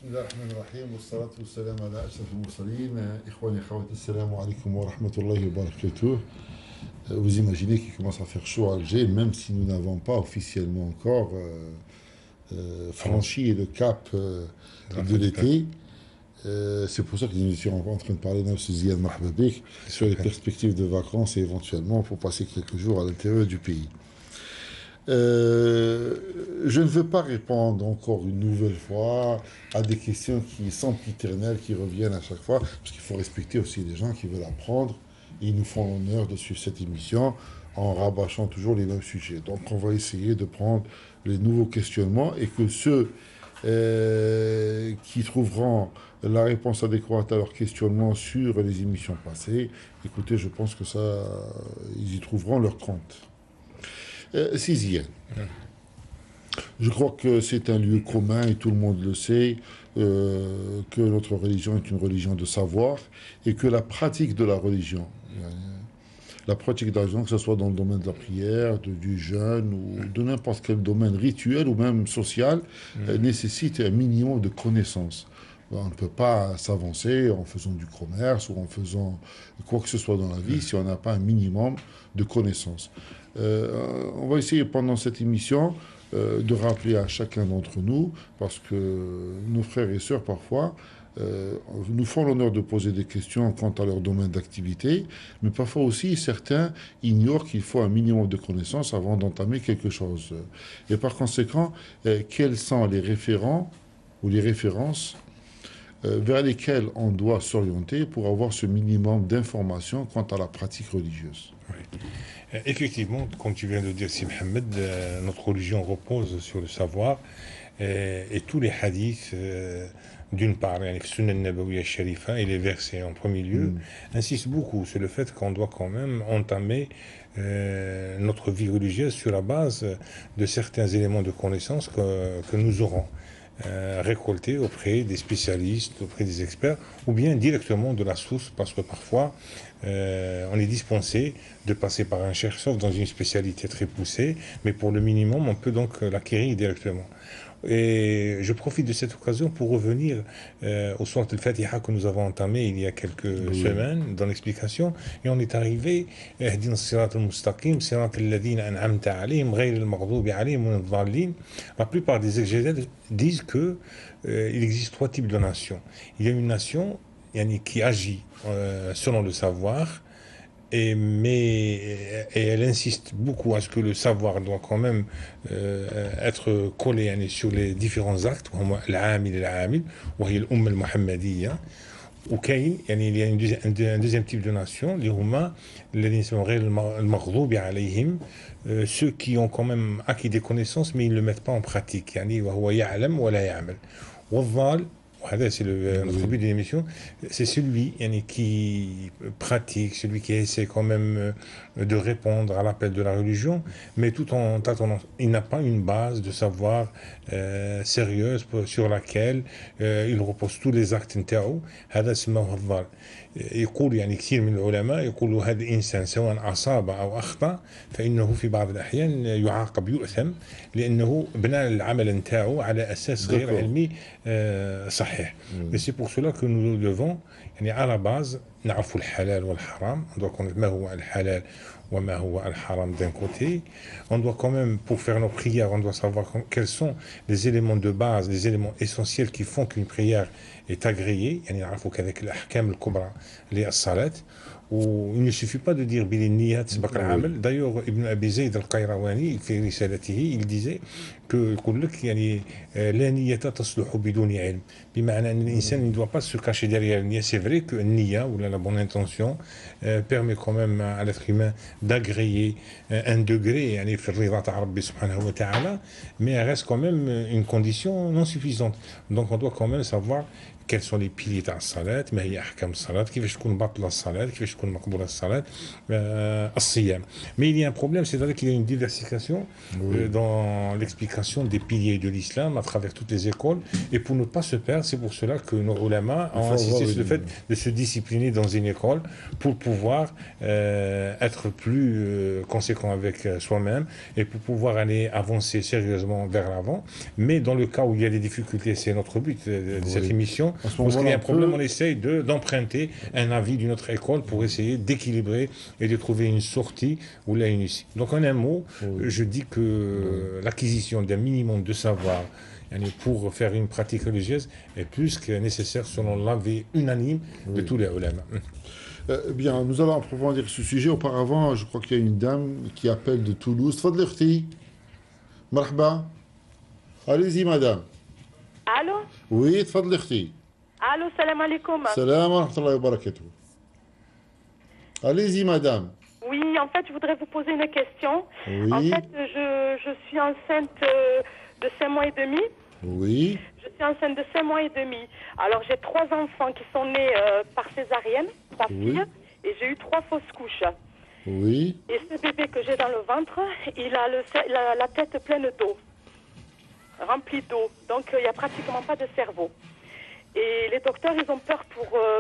الله الرحمن الرحيم والصلاة والسلام على أشرف المرسلين. إخواني أخواتي السلام عليكم ورحمة الله وبركاته. Vous imaginez qu'il commence à faire chaud à Alger, même si nous n'avons pas officiellement encore franchi le cap de l'été. C'est pour ça que nous étions en train de parler de Ziad Mahbabik sur les perspectives de vacances et éventuellement pour passer quelques jours à l'intérieur du pays. Je ne veux pas répondre encore une nouvelle fois à des questions qui sont éternelles, qui reviennent à chaque fois, parce qu'il faut respecter aussi les gens qui veulent apprendre. Ils nous font l'honneur de suivre cette émission en rabâchant toujours les mêmes sujets. Donc on va essayer de prendre les nouveaux questionnements et que ceux qui trouveront la réponse adéquate à leurs questionnements sur les émissions passées, écoutez, je pense que ça, ils y trouveront leur compte. Sixième. Je crois que c'est un lieu commun et tout le monde le sait, que notre religion est une religion de savoir et que la pratique de la religion, que ce soit dans le domaine de la prière, du jeûne ou de n'importe quel domaine rituel ou même social, nécessite un minimum de connaissances. On ne peut pas s'avancer en faisant du commerce ou en faisant quoi que ce soit dans la vie si on n'a pas un minimum de connaissances. On va essayer pendant cette émission de rappeler à chacun d'entre nous, parce que nos frères et sœurs parfois nous font l'honneur de poser des questions quant à leur domaine d'activité, mais parfois aussi certains ignorent qu'il faut un minimum de connaissances avant d'entamer quelque chose. Et par conséquent, quels sont les référents ou les références vers lesquels on doit s'orienter pour avoir ce minimum d'informations quant à la pratique religieuse. Oui. Effectivement, comme tu viens de dire, Si Mohamed, notre religion repose sur le savoir et tous les hadiths, d'une part, les Sunnah Nabawiyya Sharifa et les versets en premier lieu, insistent beaucoup sur le fait qu'on doit quand même entamer notre vie religieuse sur la base de certains éléments de connaissance que nous aurons. Récolter auprès des spécialistes, auprès des experts, ou bien directement de la source, parce que parfois on est dispensé de passer par un chercheur, sauf dans une spécialité très poussée, mais pour le minimum, on peut donc l'acquérir directement. Et je profite de cette occasion pour revenir au Surat al-Fatiha que nous avons entamé il y a quelques semaines dans l'explication, et on est arrivé Ihdina as-sirat al-mustaqim, sirat alladhina an'amta alayhim, ghayr al-maghdubi alayhim wa ad-dallin. La plupart des exégètes disent que il existe trois types de nations. Il y a une nation qui agit selon le savoir, et elle insiste beaucoup à ce que le savoir doit quand même être collé sur les différents actes, العامل العامل وهي الأمة المحمدية. وكاين il y a un deuxième type de nation اللي هما الذين يسمون غير المغضوب عليهم, ceux qui ont quand même acquis des connaissances mais ils ne le mettent pas en pratique, وهو يعلم ولا يعمل. والضال, c'est notre but de l'émission, c'est celui qui pratique, celui qui essaie quand même de répondre à l'appel de la religion, mais tout en tâtonnant. Il n'a pas une base de savoir sérieuse sur laquelle il repose tous les actes نتاعو. هذا اسمه الضال. يقول كثير من العلماء يقولوا هذا الإنسان سواء أصاب أو أخطأ فإنه في بعض الأحيان يعاقب يؤثم لأنه بنى العمل نتاعو على أساس غير علمي صحيح. Et c'est pour cela que nous devons à la base نعرف الحلال والحرام. On doit connaître ما هو الحلال وما هو الحرام d'un côté. On doit quand même, pour faire nos prières, on doit savoir quels sont les éléments de base, les éléments essentiels qui font qu'une prière est agréée. نعرفوا كذلك الأحكام الكبرى للصلاة. Il ne suffit pas de dire بالنية تسبق العمل. D'ailleurs, Ibn Abi Zayd al-Qayrawani, في رسالته, il disait que يقول لك لا نية تصلح بدون علم. بمعنى أن الإنسان ne doit pas se cacher derrière النية. C'est vrai que النية ou la bonne intention permet quand même à l'être humain d'agréer un degré في الرضا تاع ربي سبحانه وتعالى, mais elle reste quand même une condition non suffisante. Donc on doit quand même savoir quels sont les piliers de la salat, ما هي أحكام الصلاة, كيفاش تكون باطلة الصلاة, كيفاش تكون مقبولة الصلاة, الصيام. Mais il y a un problème, c'est-à-dire qu'il y a une diversification dans l'explication des piliers de l'islam à travers toutes les écoles. Et pour ne pas se perdre, c'est pour cela que nos ulama ont insisté sur le fait de se discipliner dans une école pour pouvoir être plus conséquent avec soi-même et pour pouvoir aller avancer sérieusement vers l'avant. Mais dans le cas où il y a des difficultés, c'est notre but de cette émission. Lorsqu'il y a un problème, on essaye d'emprunter un avis d'une autre école pour essayer d'équilibrer et de trouver une sortie ou là une issue. Donc en un mot, je dis que l'acquisition d'un minimum de savoir pour faire une pratique religieuse est plus que nécessaire selon l'avis unanime de tous les ulama. Bien, nous allons approfondir ce sujet. Auparavant, je crois qu'il y a une dame qui appelle de Toulouse. Tfadli khti. Marhaba. Allez-y, madame. Allô? Oui, tfadli khti. Allô, salam alaikum. Salam wa rahmatullahi wa barakatuh. Allez-y, madame. Oui, en fait, je voudrais vous poser une question. Oui. En fait, je suis enceinte de 5 mois et demi. Oui. Je suis enceinte de 5 mois et demi. Alors, j'ai 3 enfants qui sont nés par césarienne, 3 filles, et j'ai eu 3 fausses couches. Oui. Et ce bébé que j'ai dans le ventre, il a la tête pleine d'eau, remplie d'eau. Donc, il n'y a pratiquement pas de cerveau. Et les docteurs, ils ont peur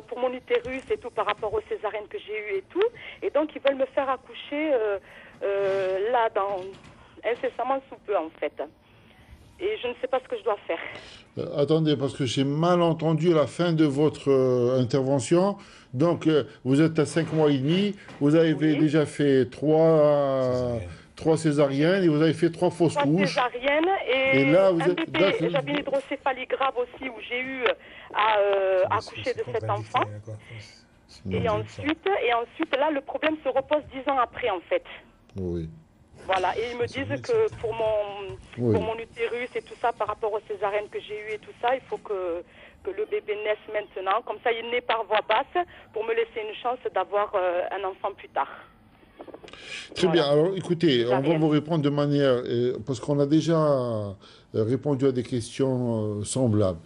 pour mon utérus et tout par rapport aux césariennes que j'ai eues et tout. Et donc, ils veulent me faire accoucher là, incessamment sous peu, en fait. Et je ne sais pas ce que je dois faire. Attendez, parce que j'ai mal entendu la fin de votre intervention. Donc, vous êtes à 5 mois et demi, vous avez déjà fait 3 césariennes et vous avez fait 3 fausses couches. 3 césariennes et là, vous un bébé, j'avais une hydrocéphalie grave aussi où j'ai eu à accoucher de cet enfant. Et ensuite, là, le problème se repose 10 ans après, en fait. Oui. Voilà, et ils me disent que pour mon utérus et tout ça, par rapport aux césariennes que j'ai eues et tout ça, il faut que le bébé naisse maintenant. Comme ça, il naît par voie basse pour me laisser une chance d'avoir un enfant plus tard. Très bien. Alors, écoutez, on va vous répondre de manière... parce qu'on a déjà répondu à des questions semblables.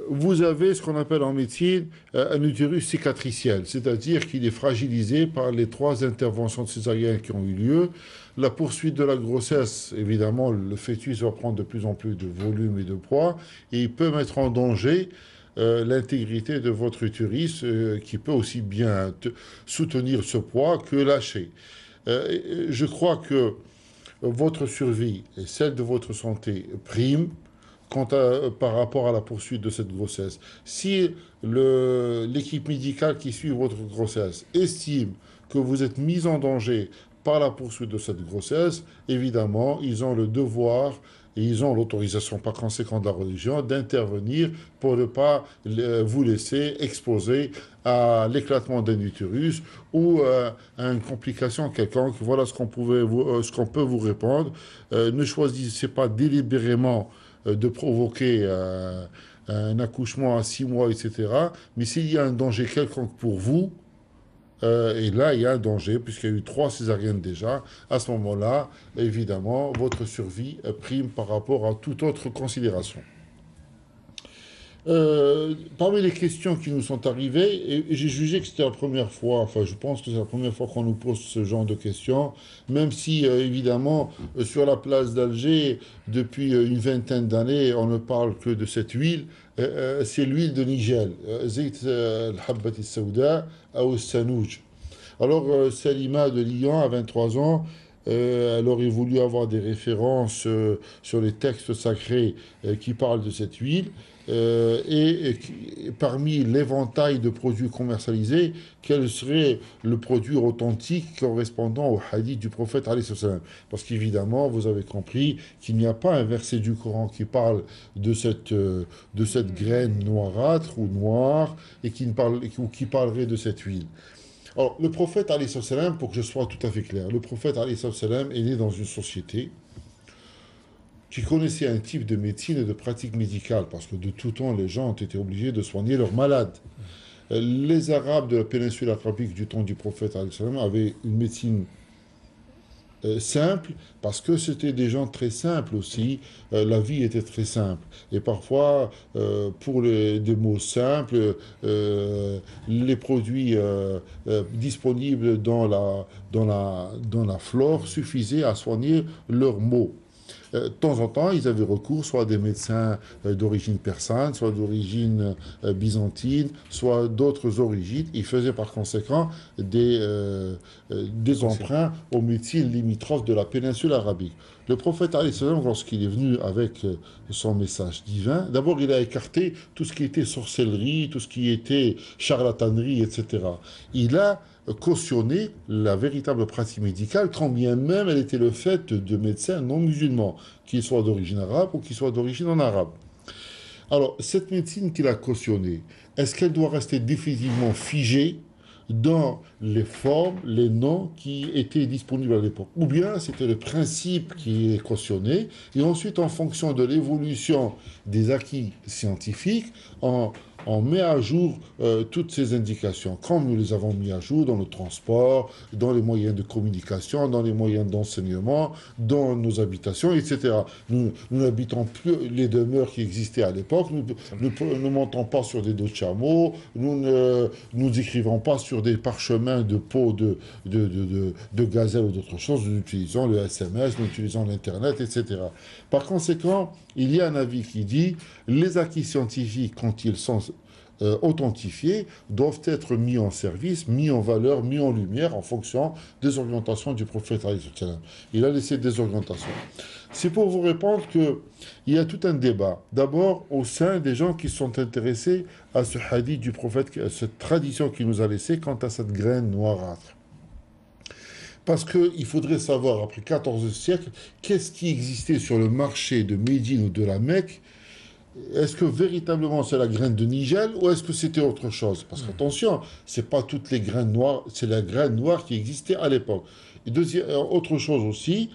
Vous avez ce qu'on appelle en médecine un utérus cicatriciel, c'est-à-dire qu'il est fragilisé par les 3 interventions césariennes qui ont eu lieu. La poursuite de la grossesse, évidemment, le fœtus va prendre de plus en plus de volume et de poids, et il peut mettre en danger l'intégrité de votre utérus, qui peut aussi bien soutenir ce poids que lâcher. Je crois que votre survie et celle de votre santé prime par rapport à la poursuite de cette grossesse. Si l'équipe médicale qui suit votre grossesse estime que vous êtes mis en danger par la poursuite de cette grossesse, évidemment, ils ont le devoir et ils ont l'autorisation par conséquent de la religion d'intervenir pour ne pas vous laisser exposer à l'éclatement d'un utérus ou à une complication quelconque. Voilà ce qu'on peut vous répondre. Ne choisissez pas délibérément de provoquer un accouchement à 6 mois, etc. Mais s'il y a un danger quelconque pour vous, et là, il y a un danger, puisqu'il y a eu 3 césariennes déjà. À ce moment-là, évidemment, votre survie prime par rapport à toute autre considération. Parmi les questions qui nous sont arrivées, et j'ai jugé que c'était la première fois, enfin je pense que c'est la première fois qu'on nous pose ce genre de questions, même si évidemment sur la place d'Alger, depuis une vingtaine d'années, on ne parle que de cette huile, c'est l'huile de Nigel, Zayt al-Habbat al-Sawda ou Sanouj. Alors Salima de Lyon, à 23 ans, elle aurait voulu avoir des références sur les textes sacrés qui parlent de cette huile. Et parmi l'éventail de produits commercialisés, quel serait le produit authentique correspondant au hadith du prophète alayhi salam? Parce qu'évidemment, vous avez compris qu'il n'y a pas un verset du Coran qui parle de cette graine noirâtre ou noire et qui parlerait de cette huile. Alors, le prophète alayhi salam, pour que je sois tout à fait clair, le prophète alayhi salam est né dans une société qui connaissait un type de médecine et de pratique médicale, parce que de tout temps, les gens ont été obligés de soigner leurs malades. Les Arabes de la péninsule arabique du temps du prophète avaient une médecine simples, parce que c'était des gens très simples aussi. La vie était très simple. Et parfois, pour des mots simples, les produits disponibles dans la flore suffisaient à soigner leurs maux. De temps en temps, ils avaient recours soit à des médecins d'origine persane, soit d'origine byzantine, soit d'autres origines. Ils faisaient par conséquent des emprunts aux médecines limitrophes de la péninsule arabique. Le prophète, alayhi salam, lorsqu'il est venu avec son message divin, d'abord il a écarté tout ce qui était sorcellerie, tout ce qui était charlatanerie, etc. Il a cautionner la véritable pratique médicale, quand bien même elle était le fait de médecins non musulmans, qu'ils soient d'origine arabe ou qu'ils soient d'origine en arabe. Alors, cette médecine qu'il a cautionnée, est-ce qu'elle doit rester définitivement figée dans les formes, les noms qui étaient disponibles à l'époque? Ou bien c'était le principe qui est cautionné, et ensuite, en fonction de l'évolution des acquis scientifiques, on met à jour toutes ces indications, comme nous les avons mis à jour dans le transport, dans les moyens de communication, dans les moyens d'enseignement, dans nos habitations, etc. Nous n'habitons plus les demeures qui existaient à l'époque, nous ne montons pas sur des dos de chameaux, nous nous écrivons pas sur des parchemins de peau de gazelle ou d'autres choses, nous utilisons le SMS, nous utilisons l'Internet, etc. Par conséquent, il y a un avis qui dit les acquis scientifiques, quand ils sont authentifiés, doivent être mis en service, mis en valeur, mis en lumière en fonction des orientations du prophète. Il a laissé des orientations. C'est pour vous répondre qu'il y a tout un débat. D'abord, au sein des gens qui sont intéressés à ce hadith du prophète, à cette tradition qu'il nous a laissée quant à cette graine noirâtre. Parce qu'il faudrait savoir, après 14 siècles, qu'est-ce qui existait sur le marché de Médine ou de la Mecque. Est-ce que véritablement c'est la graine de Nigel ou est-ce que c'était autre chose? Parce qu'attention, c'est pas toutes les graines noires, c'est la graine noire qui existait à l'époque. Et autre chose aussi,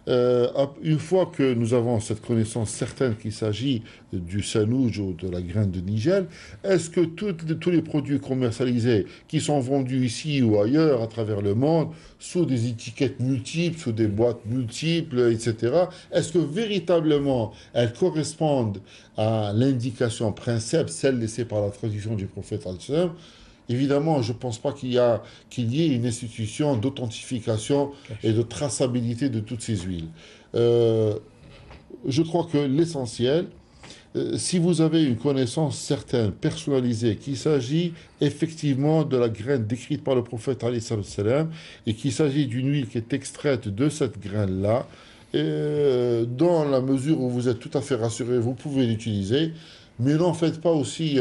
une fois que nous avons cette connaissance certaine qu'il s'agit du sanouj ou de la graine de Nigel, est-ce que tous les produits commercialisés qui sont vendus ici ou ailleurs à travers le monde, sous des étiquettes multiples, sous des boîtes multiples, etc., est-ce que véritablement elles correspondent à l'indication principe, celle laissée par la tradition du prophète al-Salam? Évidemment, je ne pense pas qu'il y ait une institution d'authentification et de traçabilité de toutes ces huiles. Je crois que l'essentiel, si vous avez une connaissance certaine, personnalisée, qu'il s'agit effectivement de la graine décrite par le prophète alayhi salam, et qu'il s'agit d'une huile qui est extraite de cette graine-là, dans la mesure où vous êtes tout à fait rassuré, vous pouvez l'utiliser. Mais n'en faites pas aussi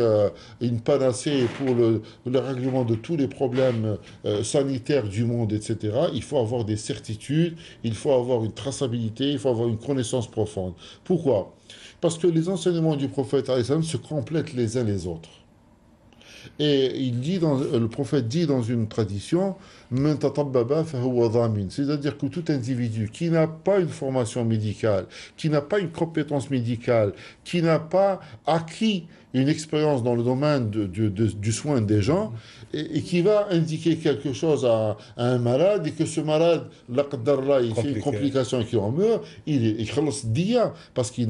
une panacée pour le règlement de tous les problèmes sanitaires du monde, etc. Il faut avoir des certitudes, il faut avoir une traçabilité, il faut avoir une connaissance profonde. Pourquoi? Parce que les enseignements du prophète alayhi salam se complètent les uns les autres. Et le prophète dit dans une tradition, c'est-à-dire que tout individu qui n'a pas une formation médicale, qui n'a pas une compétence médicale, qui n'a pas acquis une expérience dans le domaine du soin des gens, et qui va indiquer quelque chose à un malade, et que ce malade, il fait une complication et qu'il en meurt, il khalas diya, parce qu'il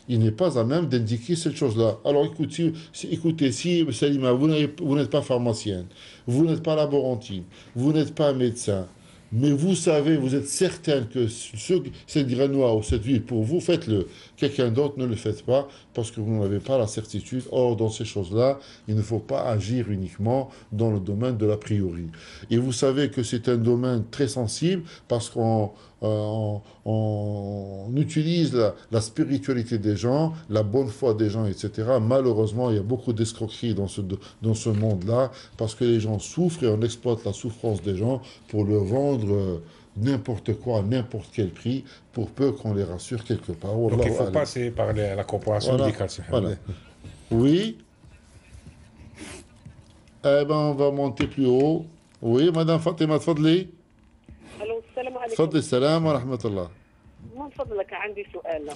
n'est pas à même d'indiquer cette chose-là. Alors écoutez, si Salima, vous n'êtes pas pharmacienne, vous n'êtes pas laborantine, vous n'êtes pas médecin, mais vous savez, vous êtes certain que cette graine noire ou cette huile pour vous, faites-le. Quelqu'un d'autre, ne le faites pas parce que vous n'avez pas la certitude. Or, dans ces choses-là, il ne faut pas agir uniquement dans le domaine de l'a priori. Et vous savez que c'est un domaine très sensible parce qu'on utilise la spiritualité des gens, la bonne foi des gens, etc. Malheureusement, il y a beaucoup d'escroqueries dans ce monde-là parce que les gens souffrent et on exploite la souffrance des gens pour leur vendre n'importe quoi, à n'importe quel prix, pour peu qu'on les rassure quelque part. Donc il faut passer par la corporation médicale. Voilà. Oui. Eh ben, on va monter plus haut. Oui, Madame Fatima, tfadli. الو السلام عليكم. تفضلي السلام ورحمة الله. من فضلك عندي سؤال.